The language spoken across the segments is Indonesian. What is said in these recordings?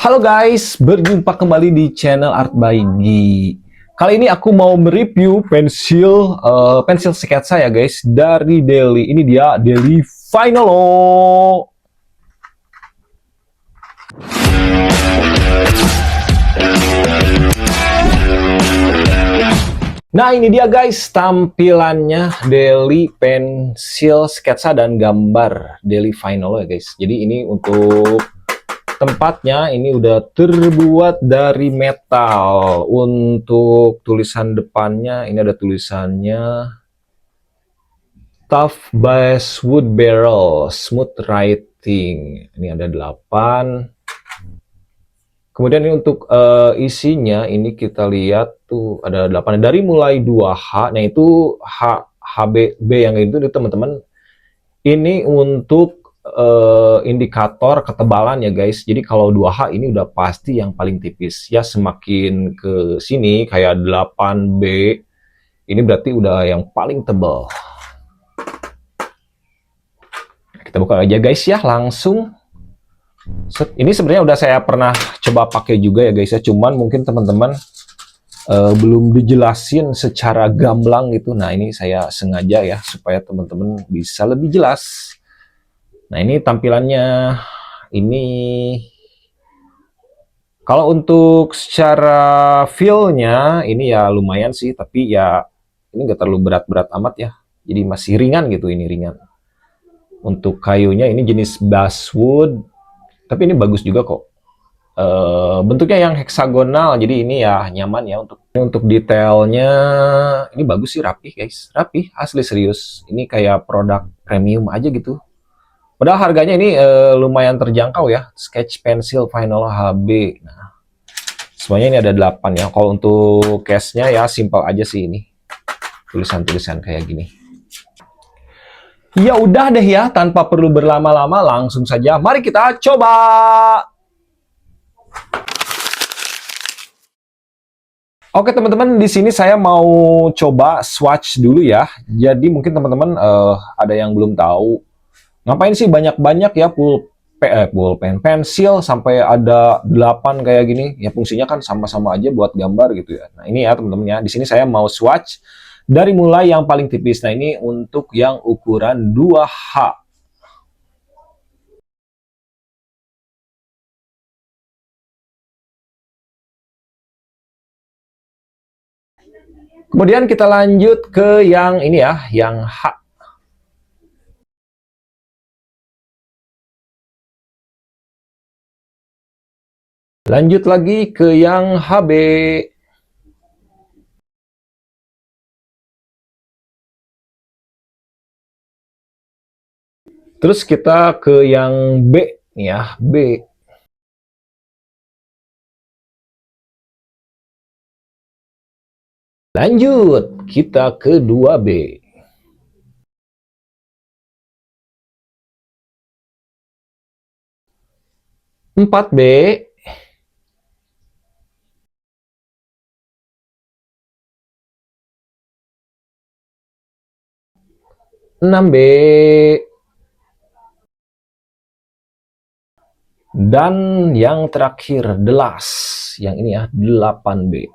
Halo guys, berjumpa kembali di channel Art by Gi. Kali ini aku mau mereview pensil sketsa ya guys dari Daily. Ini dia Daily Finalo. Nah ini dia guys tampilannya Daily pensil sketsa dan gambar Daily Finalo ya guys. Jadi ini untuk tempatnya ini udah terbuat dari metal. Untuk tulisan depannya ini ada tulisannya Tough Basswood Barrel Smooth Writing. Ini ada 8. Kemudian ini untuk isinya ini kita lihat tuh ada 8 dari mulai 2H. Nah itu HBB yang itu teman-teman. Ini untuk indikator ketebalan ya guys. Jadi kalau 2H ini udah pasti yang paling tipis. Ya semakin ke sini kayak 8B ini berarti udah yang paling tebal. Kita buka aja guys ya langsung. Ini sebenarnya udah saya pernah coba pakai juga ya guys ya. Cuman mungkin teman-teman belum dijelasin secara gamblang gitu. Nah ini saya sengaja ya supaya teman-teman bisa lebih jelas. Nah ini tampilannya. Ini kalau untuk secara feel-nya ini ya lumayan sih, tapi ya ini nggak terlalu berat-berat amat ya. Jadi masih ringan gitu, ini ringan. Untuk kayunya ini jenis basswood, tapi ini bagus juga kok. Bentuknya yang heksagonal, jadi ini ya nyaman ya untuk detailnya. Ini bagus sih, rapi guys, rapi, asli serius. Ini kayak produk premium aja gitu. Padahal harganya ini lumayan terjangkau ya, Sketch Pencil Finalo HB. Nah, semuanya ini ada 8 ya. Kalau untuk case-nya ya simpel aja sih ini. Tulisan-tulisan kayak gini. Ya udah deh ya, tanpa perlu berlama-lama langsung saja mari kita coba. Oke teman-teman, di sini saya mau coba swatch dulu ya. Jadi mungkin teman-teman ada yang belum tahu. Ngapain sih banyak-banyak ya pulpen, pensil sampai ada 8 kayak gini. Ya fungsinya kan sama-sama aja buat gambar gitu ya. Nah, ini ya teman-teman ya. Di sini saya mau swatch dari mulai yang paling tipis. Nah, ini untuk yang ukuran 2H. Kemudian kita lanjut ke yang ini ya, yang H. Lanjut lagi ke yang HB. Terus kita ke yang B nih ya, B. Lanjut, kita ke 2B. 4B. 6B. Dan yang terakhir, the last. Yang ini ya, 8B.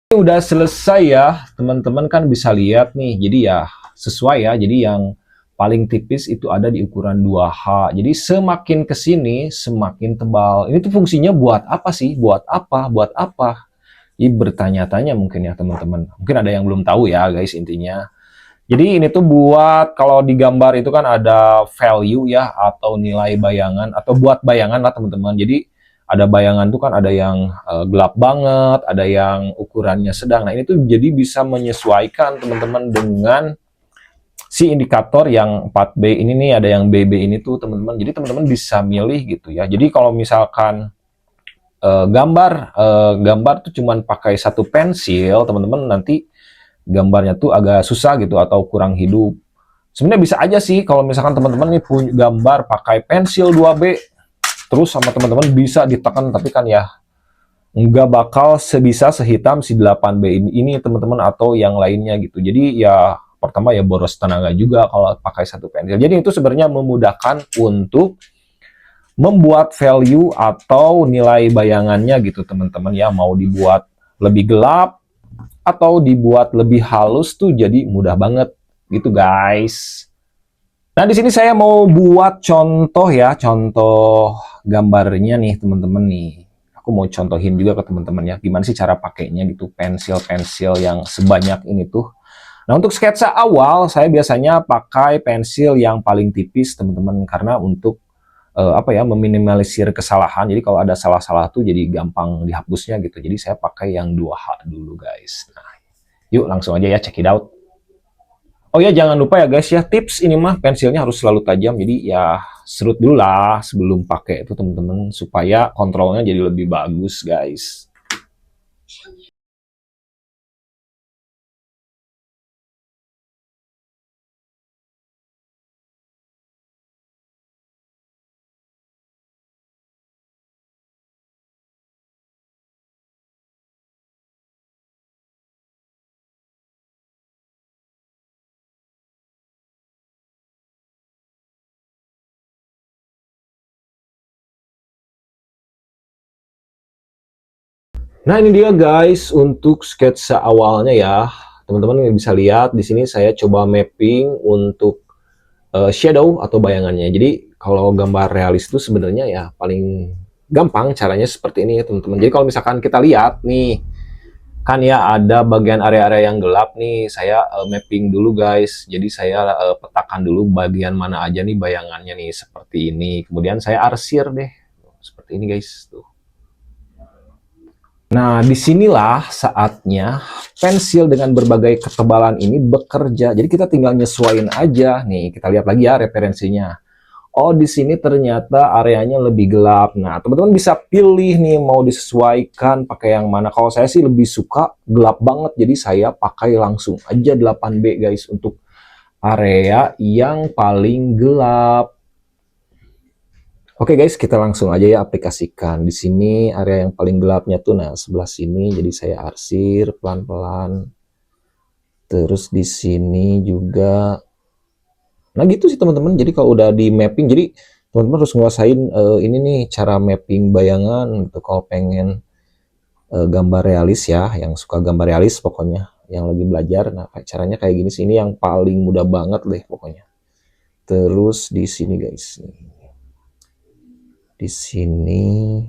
Ini udah selesai ya, teman-teman kan bisa lihat nih. Jadi ya, sesuai ya. Jadi yang paling tipis itu ada di ukuran 2H. Jadi semakin ke sini, semakin tebal. Ini tuh fungsinya buat apa sih? Buat apa? Buat apa? Ini bertanya-tanya mungkin ya teman-teman. Mungkin ada yang belum tahu ya guys intinya. Jadi ini tuh buat kalau digambar itu kan ada value ya atau nilai bayangan atau buat bayangan lah teman-teman. Jadi ada bayangan tuh kan ada yang gelap banget, ada yang ukurannya sedang. Nah ini tuh jadi bisa menyesuaikan teman-teman dengan si indikator yang 4B ini nih, ada yang BB ini tuh teman-teman. Jadi teman-teman bisa milih gitu ya. Jadi kalau misalkan gambar tuh cuman pakai satu pensil, teman-teman nanti gambarnya tuh agak susah gitu atau kurang hidup. Sebenarnya bisa aja sih kalau misalkan teman-teman nih punya gambar pakai pensil 2B terus sama teman-teman bisa ditekan, tapi kan ya nggak bakal sebisa sehitam si 8B ini teman-teman atau yang lainnya gitu. Jadi ya pertama ya boros tenaga juga kalau pakai satu pensil. Jadi itu sebenarnya memudahkan untuk membuat value atau nilai bayangannya gitu teman-teman ya, mau dibuat lebih gelap atau dibuat lebih halus tuh jadi mudah banget gitu guys. Nah, di sini saya mau buat contoh ya, contoh gambarnya nih teman-teman nih. Aku mau contohin juga ke teman-teman ya, gimana sih cara pakainya gitu, pensil-pensil yang sebanyak ini tuh. Nah, untuk sketsa awal saya biasanya pakai pensil yang paling tipis teman-teman, karena untuk apa ya, meminimalisir kesalahan. Jadi kalau ada salah-salah tuh jadi gampang dihapusnya gitu. Jadi saya pakai yang 2H dulu guys. Nah, yuk langsung aja ya, check it out. Oh ya, jangan lupa ya guys ya, tips ini mah pensilnya harus selalu tajam. Jadi ya serut dulu lah sebelum pakai itu teman-teman, supaya kontrolnya jadi lebih bagus guys. Nah, ini dia guys untuk sketsa awalnya ya. Teman-teman bisa lihat di sini saya coba mapping untuk shadow atau bayangannya. Jadi kalau gambar realis itu sebenarnya ya paling gampang caranya seperti ini ya teman-teman. Jadi kalau misalkan kita lihat nih, kan ya ada bagian area-area yang gelap nih, saya mapping dulu guys. Jadi saya petakan dulu bagian mana aja nih bayangannya nih, seperti ini. Kemudian saya arsir deh, seperti ini guys. Tuh. Nah, disinilah saatnya pensil dengan berbagai ketebalan ini bekerja. Jadi kita tinggal nyesuaiin aja. Nih, kita lihat lagi ya referensinya. Oh, di sini ternyata areanya lebih gelap. Nah, teman-teman bisa pilih nih mau disesuaikan pakai yang mana. Kalau saya sih lebih suka gelap banget, jadi saya pakai langsung aja 8B guys untuk area yang paling gelap. Oke guys, kita langsung aja ya aplikasikan. Di sini area yang paling gelapnya tuh nah sebelah sini, jadi saya arsir pelan-pelan. Terus di sini juga. Nah gitu sih teman-teman. Jadi kalau udah di mapping, jadi teman-teman harus nguasain ini nih cara mapping bayangan gitu. Kalau pengen gambar realis ya, yang suka gambar realis pokoknya, yang lagi belajar. Nah caranya kayak gini sih. Ini yang paling mudah banget deh pokoknya. Terus di sini guys, di sini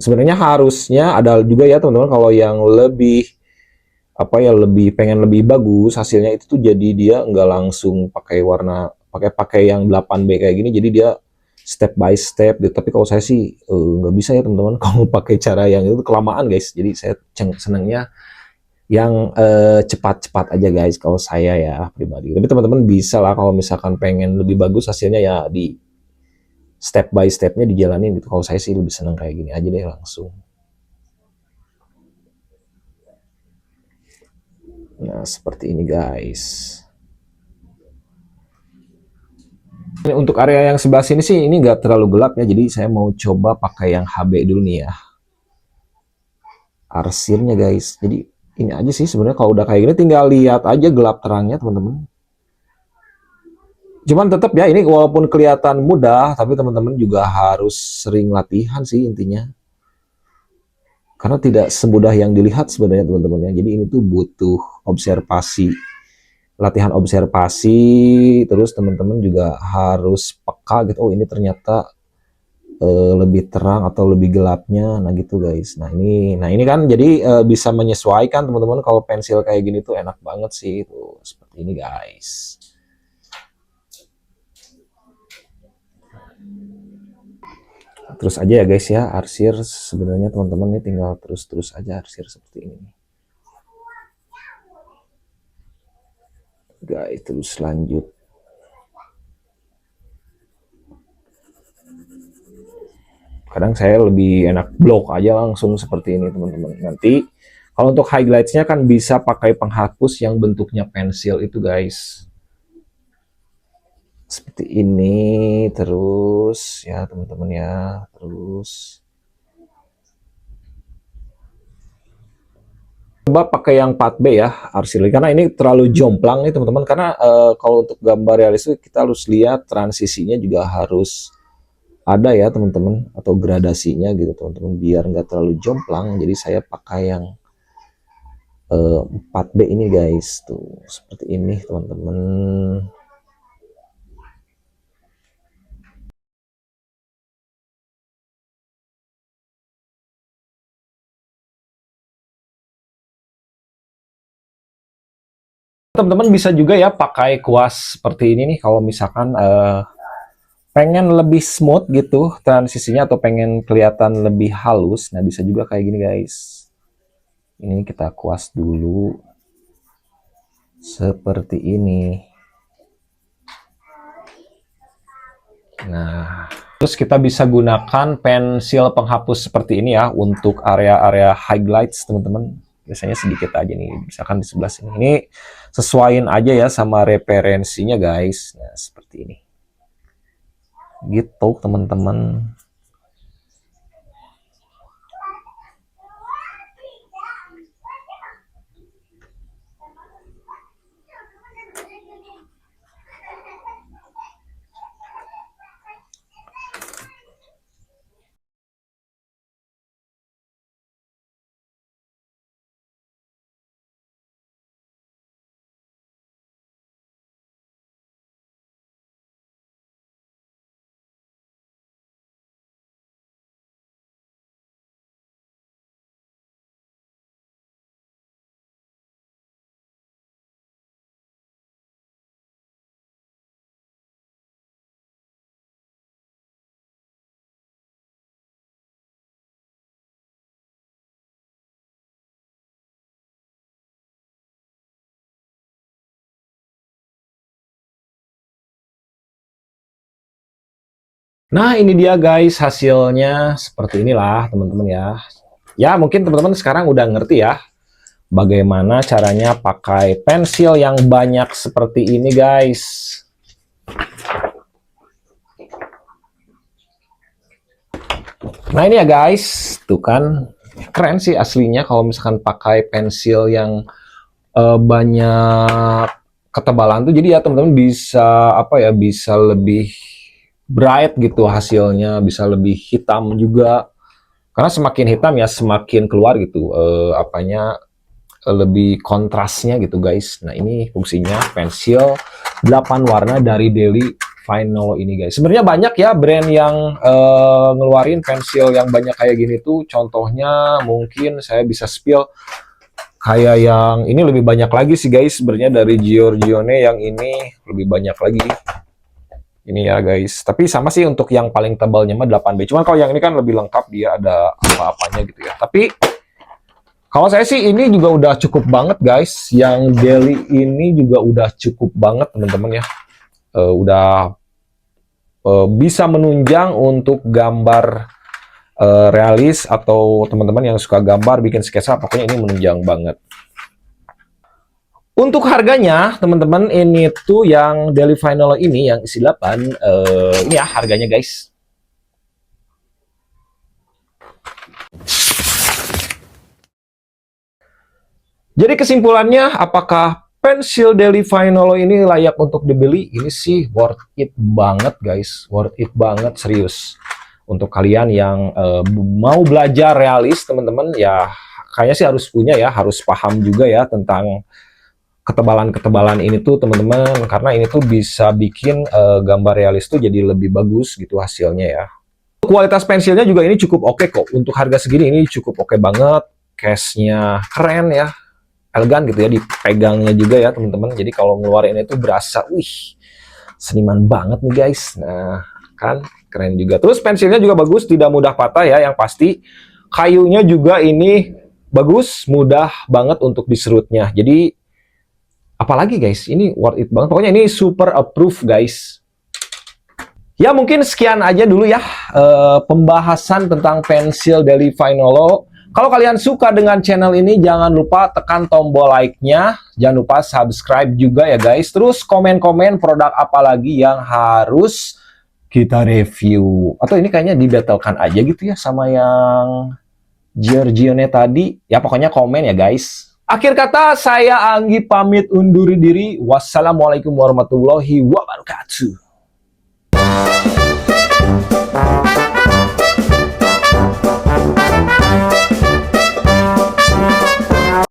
sebenarnya harusnya ada juga ya teman-teman, kalau yang lebih apa ya, lebih pengen lebih bagus hasilnya itu tuh, jadi dia nggak langsung pakai warna pakai yang 8B kayak gini, jadi dia step by step gitu. Tapi kalau saya sih nggak bisa ya teman-teman kalau pakai cara yang itu kelamaan guys. Jadi saya senangnya yang cepat-cepat aja guys kalau saya ya pribadi. Tapi teman-teman bisa lah kalau misalkan pengen lebih bagus hasilnya ya di step by stepnya dijalanin gitu. Kalau saya sih lebih senang kayak gini aja deh langsung. Nah seperti ini guys. Ini untuk area yang sebelah sini sih ini nggak terlalu gelap ya, jadi saya mau coba pakai yang HB dulu nih ya, arsirnya guys. Jadi ini aja sih sebenarnya, kalau udah kayak gini tinggal lihat aja gelap terangnya teman-teman. Cuman tetap ya ini walaupun kelihatan mudah, tapi teman-teman juga harus sering latihan sih intinya. Karena tidak semudah yang dilihat sebenarnya teman-teman ya. Jadi ini tuh butuh observasi, latihan observasi, terus teman-teman juga harus peka gitu. Oh ini ternyata lebih terang atau lebih gelapnya, nah gitu guys. Nah ini kan jadi bisa menyesuaikan teman-teman. Kalau pensil kayak gini tuh enak banget sih tuh, seperti ini guys. Terus aja ya guys ya, arsir sebenarnya teman-teman ini tinggal terus aja arsir seperti ini guys. Terus lanjut. Kadang saya lebih enak blok aja langsung seperti ini teman-teman. Nanti kalau untuk highlightsnya kan bisa pakai penghapus yang bentuknya pensil itu guys, seperti ini. Terus ya teman-teman ya, terus Coba pakai yang 4B ya, arsilik, karena ini terlalu jomplang nih teman-teman. Karena kalau untuk gambar realis itu kita harus lihat transisinya juga harus ada ya teman-teman, atau gradasinya gitu teman-teman, biar nggak terlalu jomplang. Jadi saya pakai yang 4B ini guys, tuh seperti ini teman-teman. Teman-teman bisa juga ya pakai kuas seperti ini nih kalau misalkan pengen lebih smooth gitu transisinya, atau pengen kelihatan lebih halus. Nah bisa juga kayak gini guys, ini kita kuas dulu seperti ini. Nah terus kita bisa gunakan pensil penghapus seperti ini ya untuk area-area highlights teman-teman. Biasanya sedikit aja nih, misalkan di sebelah sini. Ini sesuaiin aja ya sama referensinya guys. Nah seperti ini gitu teman-teman. Nah ini dia guys hasilnya, seperti inilah teman-teman ya. Ya mungkin teman-teman sekarang udah ngerti ya bagaimana caranya pakai pensil yang banyak seperti ini guys. Nah ini ya guys, tuh kan keren sih aslinya kalau misalkan pakai pensil yang banyak ketebalan tuh. Jadi ya teman-teman bisa apa ya, bisa lebih bright gitu hasilnya, bisa lebih hitam juga. Karena semakin hitam ya semakin keluar gitu apanya, lebih kontrasnya gitu guys. Nah ini fungsinya pensil 8 warna dari Deli Finalo ini guys. Sebenarnya banyak ya brand yang ngeluarin pensil yang banyak kayak gini tuh. Contohnya mungkin saya bisa spill kayak yang ini lebih banyak lagi sih guys. Sebenarnya dari Giorgione yang ini lebih banyak lagi. Ini ya guys. Tapi sama sih untuk yang paling tebalnya mah 8B. Cuman kalau yang ini kan lebih lengkap, dia ada apa-apanya gitu ya. Tapi kalau saya sih ini juga udah cukup banget guys. Yang Deli ini juga udah cukup banget teman-teman ya. Udah bisa menunjang untuk gambar realis, atau teman-teman yang suka gambar bikin sketsa, pokoknya ini menunjang banget. Untuk harganya teman-teman, ini tuh yang Deli Finalo ini yang isi 8 ini ya harganya guys. Jadi kesimpulannya, apakah pensil Deli Finalo ini layak untuk dibeli? Ini sih worth it banget guys, worth it banget serius. Untuk kalian yang mau belajar realis teman-teman, ya kayaknya sih harus punya ya, harus paham juga ya tentang ketebalan-ketebalan ini tuh teman-teman. Karena ini tuh bisa bikin gambar realis tuh jadi lebih bagus gitu hasilnya ya. Kualitas pensilnya juga ini cukup oke kok. Untuk harga segini ini cukup oke banget. Case-nya keren ya, elegan gitu ya, dipegangnya juga ya teman-teman. Jadi kalau ngeluarin itu berasa, wih, seniman banget nih guys. Nah, kan keren juga. Terus pensilnya juga bagus, tidak mudah patah ya, yang pasti. Kayunya juga ini bagus, mudah banget untuk diserutnya. Jadi, apalagi guys, ini worth it banget. Pokoknya ini super approve guys. Ya mungkin sekian aja dulu ya pembahasan tentang pensil Deli Finalo. Kalau kalian suka dengan channel ini, jangan lupa tekan tombol like-nya. Jangan lupa subscribe juga ya guys. Terus komen-komen produk apa lagi yang harus kita review. Atau ini kayaknya dibatalkan aja gitu ya sama yang Giorgione tadi. Ya pokoknya komen ya guys. Akhir kata, saya Anggi pamit undur diri. Wassalamualaikum warahmatullahi wabarakatuh.